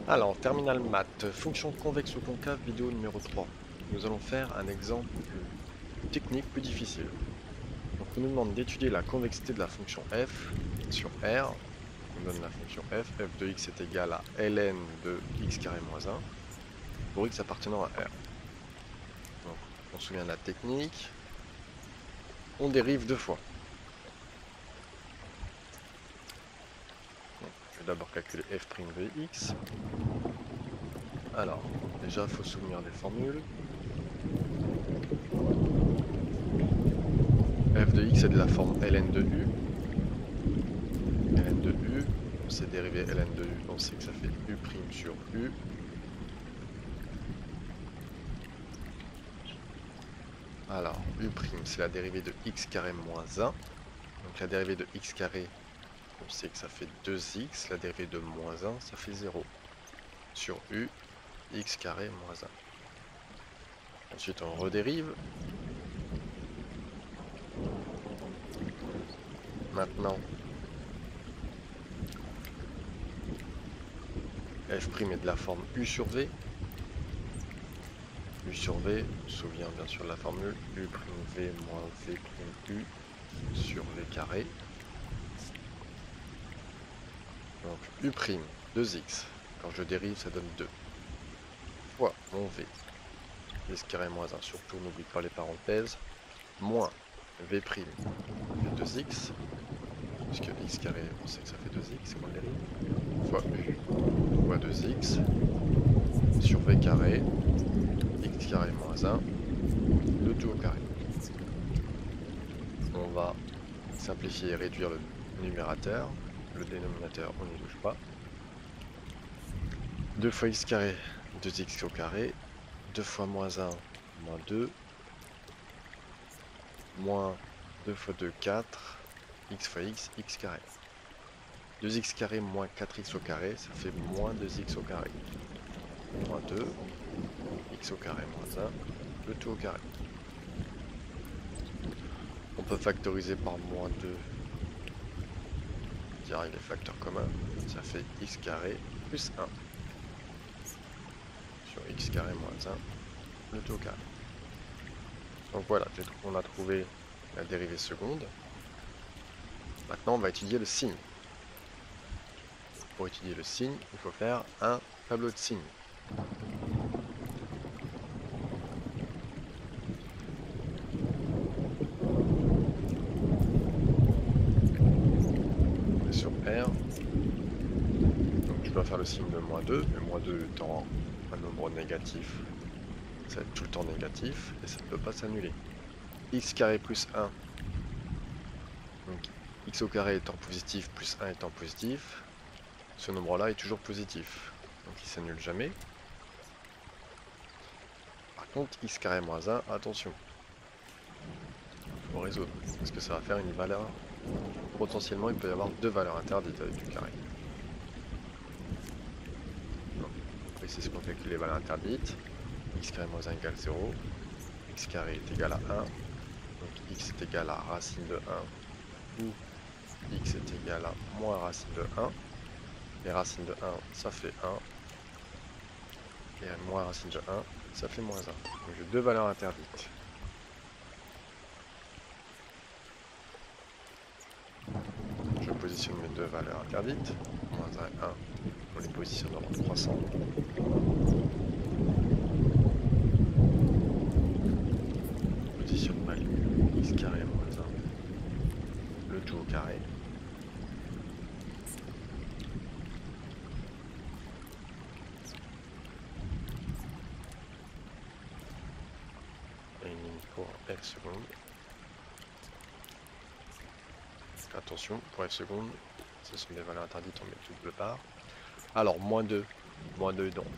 Alors, terminal maths, fonction convexe ou concave, vidéo numéro 3. Nous allons faire un exemple plus technique, plus difficile. Donc, on nous demande d'étudier la convexité de la fonction f sur R. On donne la fonction f de x est égal à ln de x carré moins 1 pour x appartenant à R. Donc, on se souvient de la technique. On dérive deux fois. Donc, je vais d'abord calculer f' de x. Alors, déjà, il faut se souvenir des formules. F de x est de la forme ln de u. Ln de u, on sait dériver ln de u, on sait que ça fait u' sur u. Alors, u', c'est la dérivée de x carré moins 1. Donc la dérivée de x carré, on sait que ça fait 2x. La dérivée de moins 1, ça fait 0. Sur u, x carré moins 1. Ensuite, on redérive. Maintenant, f' est de la forme u sur v. U sur v, on se souvient bien sûr de la formule u' v moins v' u sur v carré. Donc u', 2x. Quand je dérive, ça donne 2. Fois mon v, x carré moins 1, surtout n'oublie pas les parenthèses, moins v', 2x, puisque x carré, on sait que ça fait 2x quand on dérive, fois u, fois 2x, sur v carré, x carré moins 1, le tout au carré. On va simplifier et réduire le numérateur, le dénominateur on n'y touche pas. 2 fois x carré, 2x au carré, 2 fois moins 1, moins 2, moins 2 fois 2, 4, x fois x, x carré. 2x carré moins 4x au carré, ça fait moins 2x au carré. Moins 2, x au carré moins 1, le tout au carré. On peut factoriser par moins 2, direct les facteurs communs, ça fait x carré plus 1. Sur x carré moins 1, le tout au carré. Donc voilà, on a trouvé la dérivée seconde. Maintenant, on va étudier le signe. Pour étudier le signe, il faut faire un tableau de signes. On est sur R. Donc je dois faire le signe de moins 2, mais moins 2 étant un nombre négatif, ça va être tout le temps négatif, et ça ne peut pas s'annuler. X carré plus 1, donc x au carré étant positif plus 1 étant positif, ce nombre-là est toujours positif, donc il ne s'annule jamais. Par contre, x carré moins 1, attention, il faut résoudre, parce que ça va faire une valeur, potentiellement il peut y avoir deux valeurs interdites avec du carré. Donc, ici c'est pour calculer les valeurs interdites, x carré moins 1 égale 0, x carré est égal à 1, donc x est égal à racine de 1, ou x est égal à moins racine de 1, et racine de 1 ça fait 1, et moins racine de 1 ça fait moins 1. Donc j'ai deux valeurs interdites. Je positionne mes deux valeurs interdites, moins 1 et 1, on les positionne dans l'ordre croissant. Je positionne ma ligne x carré moins 1, le tout au carré. Et une ligne pour f seconde. Attention, pour f seconde, ce sont des valeurs interdites, on met tout de part. Alors, moins 2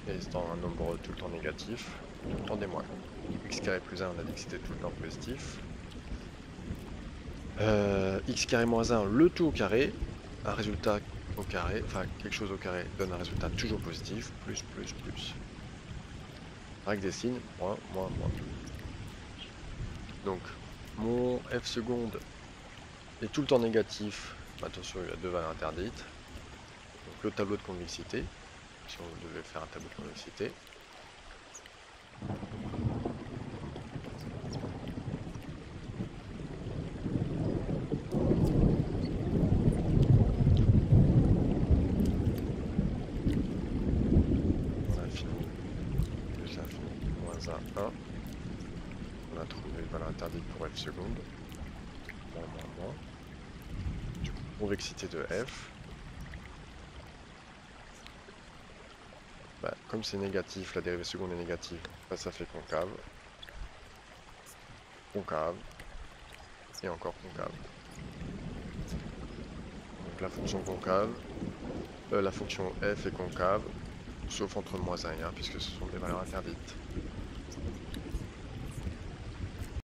étant un nombre tout le temps négatif, tout le temps des moins. X carré plus 1, on a dit que c'était tout le temps positif. X carré moins 1, le tout au carré, un résultat au carré, enfin quelque chose au carré donne un résultat toujours positif, plus. Règle des signes, moins. Donc, mon f seconde est tout le temps négatif. Attention, il y a deux valeurs interdites. Donc le tableau de convexité. si on devait faire un tableau de convexité. On a fini. Plus l'infini, moins 1, 1. On a trouvé valeur interdite pour f seconde. Moins, moins, moins. Du coup, convexité de f. Bah, comme c'est négatif, la dérivée seconde est négative, bah, ça fait concave. Concave. Et encore concave. Donc la fonction concave, la fonction f est concave, sauf entre moins 1 et 1, puisque ce sont des valeurs interdites.